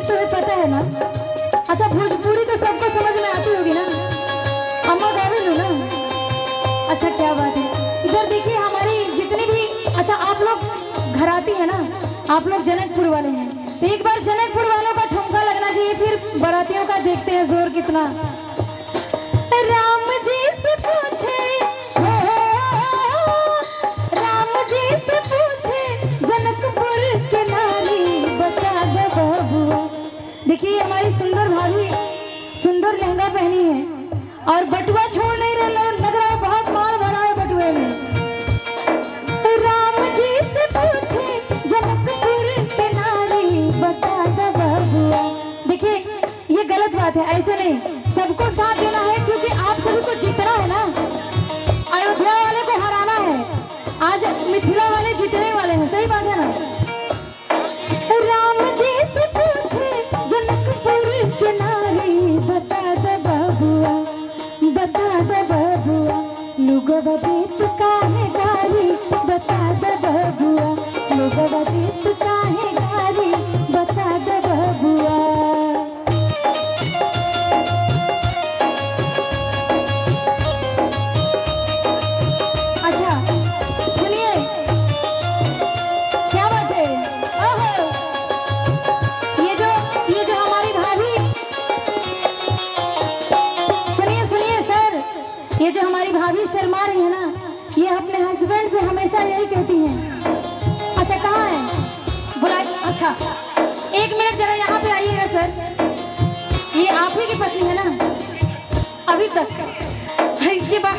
तो पता है ना। अच्छा भोजपुरी तो सबको समझ में आती होगी ना, अम्मा गावे लो ना। अच्छा क्या बात है। इधर देखिए हमारी जितनी भी, अच्छा आप लोग घराती है ना, आप लोग जनकपुर वाले हैं, तो एक बार जनकपुर वालों का ठुमका लगना चाहिए, फिर बारातियों का देखते हैं जोर कितना। राम जी से पूछे, राम जी से पूछे जनकपुर के नारी, बता दे बबुआ। देखिए हमारी सुंदर भाभी सुंदर लहंगा पहनी है और बटुआ छोड़ नहीं रहे, लग रहा है बहुत माल भरा है बटुए में। राम जी से पूछे जनकपुर के नारी, बता दे बबुआ। देखिए ये गलत बात है, ऐसे नहीं, सबको साथ देना है, क्योंकि आप सभी को जीतना है ना। अयोध्या वाले को हराना है, आज मिथिला वाले जीतने वाले हैं, सही बात है ना। राम जी से पूछे जनकपुर के नारी, बता दे बबुआ, बता दे बबुआ। लोगवा देत काहे गारी, बता दे बबुआ। लोगवा देत काहे गारी, बता दे बबुआ। ये जो हमारी भाभी शर्मा रही है ना, ये अपने हस्बैंड से हमेशा यही कहती हैं। अच्छा कहाँ है बुला, अच्छा एक मिनट जरा यहाँ पे आइएगा सर। ये आप ही की पत्नी है ना अभी तक, इसके बाद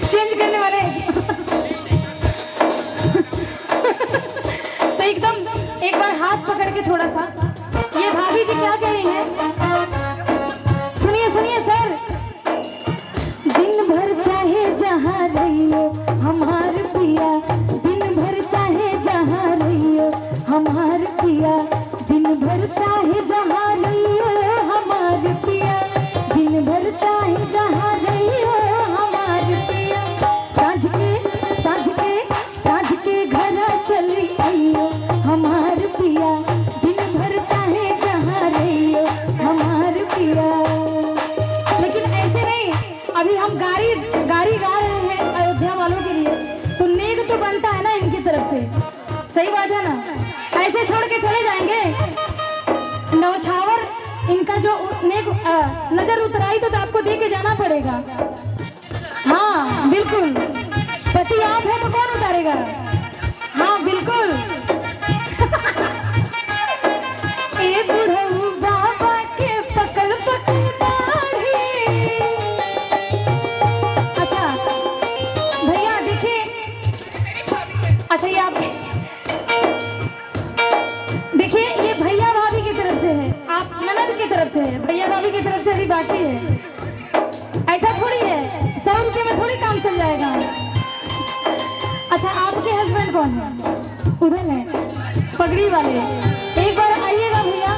चेंज करने वाले हैं तो एकदम एक बार हाथ पकड़ के थोड़ा सा, ये भाभी जी क्या कह रही हैं, सुनिए सुनिए सर। दिन भर चाहे जहाँ रहियो हमार पिया, दिन भर चाहे जहाँ रहियो हमार पिया, दिन भर चाहे जहाँ रहियो हमार पिया, दिन भर चाहे जहाँ रहियो हमार पिया। साँझ के घर चली आइयो हमार पिया, दिन भर चाहे जहाँ रहियो हमार पिया। लेकिन ऐसे नहीं, अभी हम गाड़ी गा रहे हैं अयोध्या वालों के लिए, तो नेक तो बनता है ना इनकी तरफ से, सही बात है ना। ऐसे छोड़ के चले जाएंगे नौछावर, इनका जो नेक नजर उतराई तो आपको दे के जाना पड़ेगा। हाँ बिल्कुल, पति आप है तो कौन उतारेगा। हाँ बिल्कुल ए बुढ़ऊ बाबा के पकड़ पकड़ दाढ़ी। अच्छा भैया देखिए, अच्छा ये आप देखिए, ये भैया भाभी की तरफ से है, आप ननद की तरफ से है, भैया भाभी की तरफ से अभी बाकी है। ऐसा थोड़ी है 100 रुपये में थोड़ी काम चल जाएगा। अच्छा आपके हस्बैंड कौन है, उधर है पगड़ी वाले, एक बार आइएगा भैया।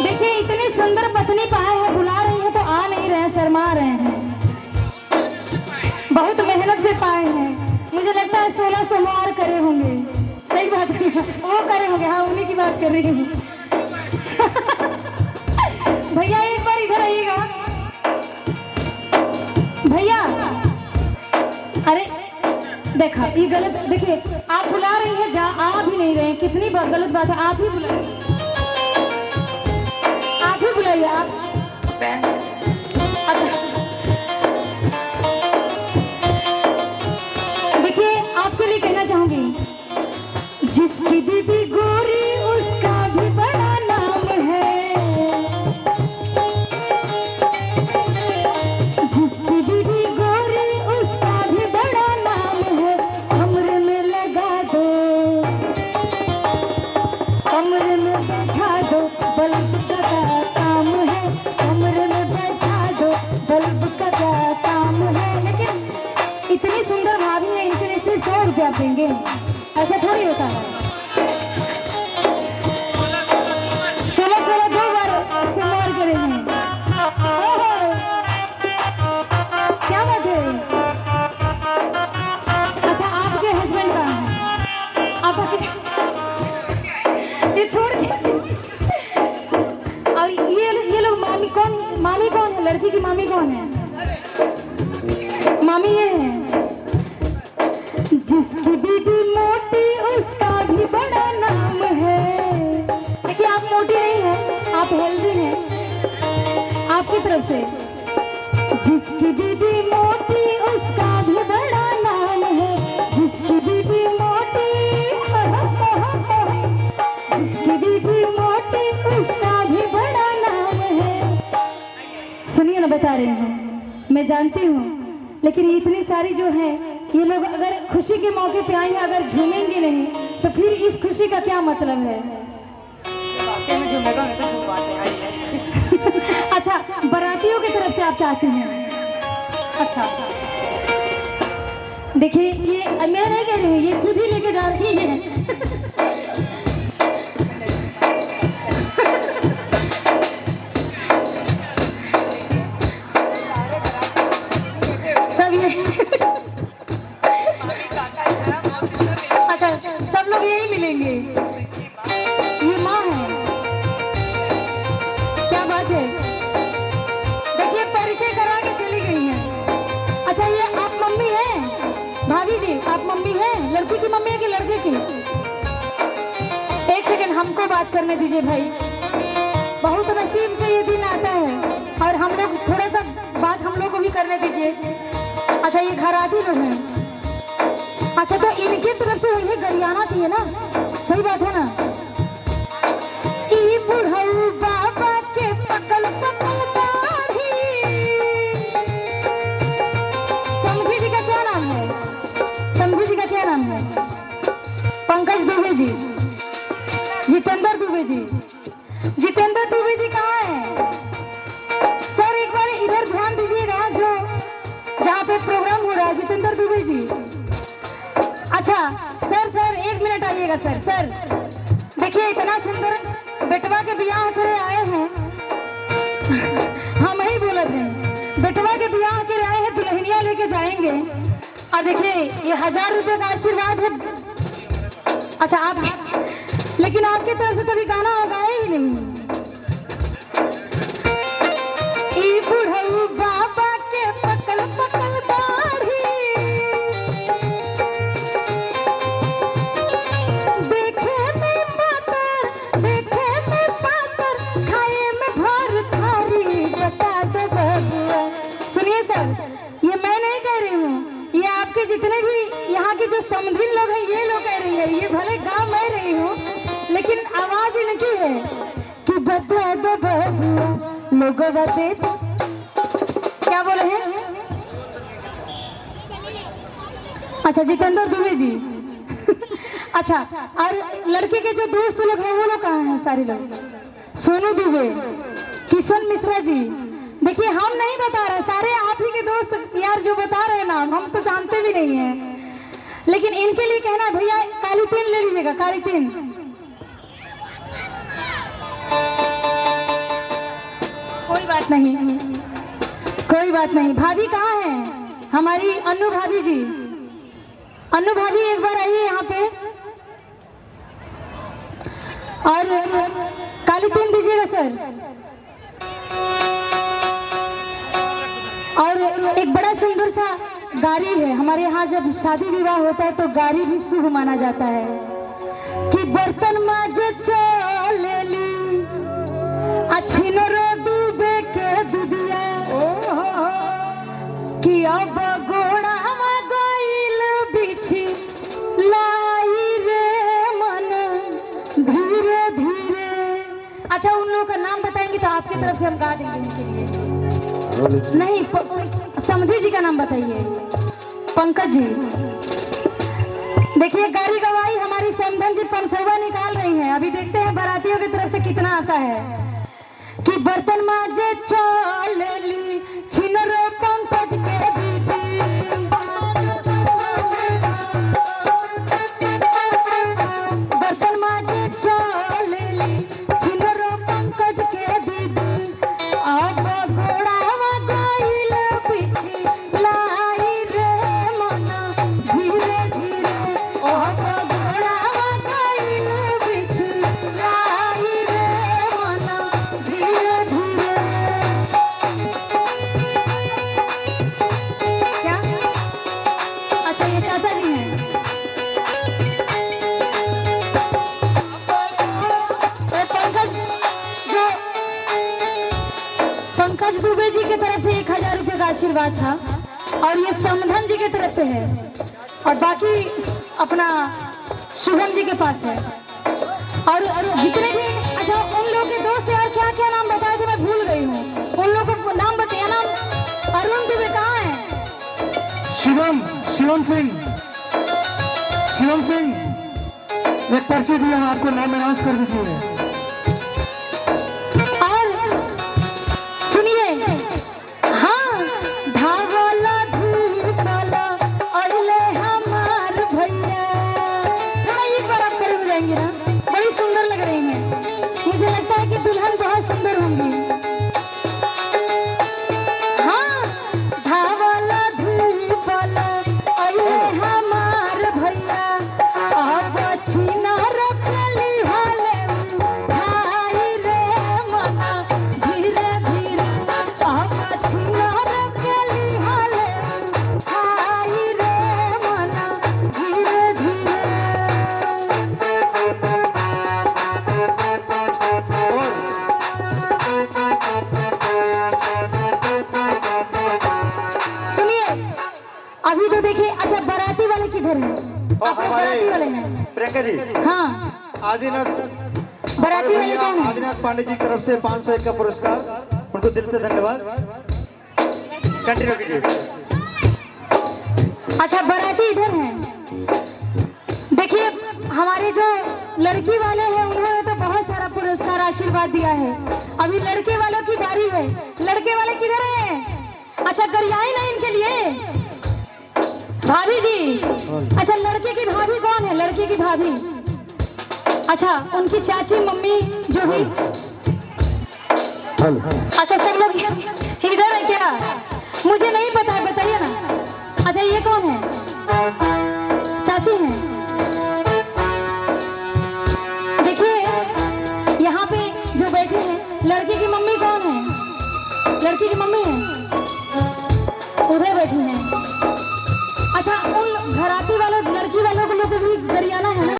देखिए इतनी सुंदर पत्नी पाए है, बुला रही है तो आ नहीं रहे, शर्मा रहे हैं, बहुत मेहनत से पाए हैं। मुझे लगता है 16 सोमवार करे होंगे, सही बात है वो करे होंगे, हाँ उन्हीं की बात कर रही हूँ भैया एक बार इधर आइएगा भैया। अरे देखा ये गलत, देखिए आप बुला रही है, जा आ भी नहीं रहे, कितनी गलत बात है। आप ही बुलाइए, आप ही बुलाइए आप। अच्छा देखिए आपके लिए कहना चाहूंगी, जिसकी दीदी गोरी उसका भी बड़ा नाम है, जिसकी दीदी गोरी उसका भी बड़ा नाम है। कमरे में लगा दो, कमरे में बैठा दो, बल्ब का क्या काम है, कमरे में बैठा दो, बल्ब का क्या काम है। लेकिन इतनी सुंदर भाभी है, इनके लिए सिर्फ 100 रुपया देंगे, ऐसा थोड़ी होता है। 16 2 बार सोमवार करेंगे। क्या बात है। अच्छा आपके हस्बैंड का है, आप ये छोड़ के लड़की की मामी कौन है? मामी ये है, जिसकी दीदी मोटी उसका भी बड़ा नाम है। देखिए आप मोटी नहीं हैं, आप हेल्दी हैं। आपकी तरफ से जिसकी दीदी मोटी उसका भी बड़ा नाम है, जिसकी दीदी मोटी, जिसकी दीदी मोटी उसका भी बड़ा नाम है। सुनिए ना, बता रही हूँ, मैं जानती हूँ, लेकिन इतनी सारी जो है ये लोग अगर खुशी के मौके पे आई, अगर झूमेंगे नहीं तो फिर इस खुशी का क्या मतलब है? अच्छा, बारातियों की तरफ से आप चाहती हैं? अच्छा, देखिए ये मैं नहीं कह रही हूँ, ये खुद ही लेके जा रही है। सब ये अच्छा, सब लोग यही मिलेंगे। ये माँ है, क्या बात है। देखिए परिचय करा के चली गई हैं। अच्छा, ये आप मम्मी हैं? भाभी जी आप मम्मी हैं? लड़की की मम्मी है कि लड़के की? एक सेकंड, हमको बात करने दीजिए भाई। बहुत नसीब से ये दिन आता है और हम लोग थोड़ा सा बात हम लोग को भी करने दीजिए। अच्छा, ये घराती लोग हैं। अच्छा, तो इनकी तरफ से उन्हें गरियाना चाहिए ना, सही बात है ना? ई बुढ़ऊ बाबा के पकल पकल दाढ़ी। समधी जी का क्या नाम है? समधी जी का क्या नाम है? पंकज दुबे जी, जितेंद्र दुबे जी। जितेंद्र दुबे जी कहाँ है? सर एक बार इधर ध्यान दीजिएगा, जो जहाँ पे प्रोग्राम हो रहा है। जितेंद्र दुबे जी, अच्छा सर एक मिनट आइएगा सर। देखिए इतना सुंदर बेटवा के ब्याह करे आए हैं। हम ही बोलते हैं, बेटवा के ब्याह करे आए हैं, दुल्हनिया लेके जाएंगे। और देखिए ये 1000 रुपए का आशीर्वाद है। अच्छा आप, लेकिन आपकी तरफ से कभी गाना गाए ही नहीं। ई बुढ़ऊ बाबा के पकल पकल दाढ़ी, देखे में पातर, खाए में भर थारी, बता दो बबुआ। सुनिए सर, ये मैं नहीं कह रही हूँ, ये आपके जितने भी यहाँ के जो समधिन लोग हैं ये लोग कह रही है। ये भले गाँव मैं रही हूँ, लेकिन आवाज इनकी है कि बता दो बबुआ लोगों बते। क्या बोल रहे हैं? अच्छा जितेंद्र दुबे जी। अच्छा, और लड़के के जो दोस्त लोग हैं वो लोग कहाँ हैं? सारे लोग, सोनू दुबे, किशन मिश्रा जी। देखिए हम नहीं बता रहे, सारे आप ही के दोस्त यार जो बता रहे हैं नाम, हम तो जानते भी नहीं हैं। लेकिन इनके लिए कहना भैया काली तीन ले लीजिएगा, काली तीन। कोई बात नहीं, कोई बात नहीं। भाभी कहाँ है हमारी? अन्नू भाभी जी, अन्नू भाभी एक बार आइए यहाँ पे और काली तीन दीजिएगा सर। और एक बड़ा सुंदर सा गाड़ी है हमारे यहाँ, जब शादी विवाह होता है तो गाड़ी भी शुभ माना जाता है कि बर्तन माजे चलेली अच्छी न रो डूबे के दुदिया, कि अब गोड़ा गइल बिछी लाई रे मन धीरे धीरे। अच्छा उन लोगों का नाम बताएंगे तो आपकी तरफ से हम गा देंगे उनके लिए। नहीं, समधी जी का नाम बताइए। पंकज जी। देखिए गाड़ी गवाई हमारी समधन जी पंसौवा निकाल रही हैं। अभी देखते हैं बारातियों की तरफ से कितना आता है कि बर्तन माजे चलेली छिनरो पंकज के दीदी, बर्तन माजे चलेली छिनरो पंकज के दीदी, अब घोड़ावा गइल बिछी लाई रे मन धीरे धीरे, अब घोड़ावा गइल बिछी लाई रे मन धीरे धीरे। आशीर्वाद था और ये समधन जी की तरफ से है और बाकी अपना शुभम जी के पास है और जितने भी अच्छा उन लोगों के दोस्त यार क्या क्या नाम बताए थे मैं भूल गई हूँ। उन लोगों को नाम बताया नाम अरुण दुबे कहाँ है? शिवम सिंह एक पर्ची दिया है आपको, नाम अनाउंस कर दीजिए। और सुनिए हाँ धावला धूपला अड़ले हमार भैया थोड़ा एक बार आप खड़े हो जाएंगे ना, बड़ी सुंदर लग रही हैं। मुझे लगता है कि दुल्हन बहुत सुंदर होंगी। हाँ धावला धूपला अड़ले हमार भैया अब छीना रखली हाले भाई रे मना धीरे धीरे अब छीना रखली हाले भाई रे मना धीरे धीरे। सुनिए अभी तो देखिए अच्छा बाराती वाले किधर हैं? आप लोग बाराती वाले हैं? प्रियंका जी, हाँ आदिनाथ बाराती वाले कौन हैं? आदिनाथ पांडे जी की तरफ से 501 का पुरस्कार, उनको दिल से धन्यवाद। कंटिन्यू कीजिए। अच्छा बाराती इधर हैं। देखिए हमारे जो लड़की वाले हैं उन्होंने तो बहुत सारा पुरस्कार आशीर्वाद दिया है। अभी लड़के वालों की बारी है। लड़के वाले किधर हैं? अच्छा गरियाई ना इनके लिए भाभी जी। अच्छा लड़के की भाभी कौन है? लड़के की भाभी अच्छा उनकी चाची मम्मी जो भी अच्छा सब लोग इधर है क्या? मुझे नहीं पता है, बताइए ना। अच्छा ये कौन है? चाची हैं।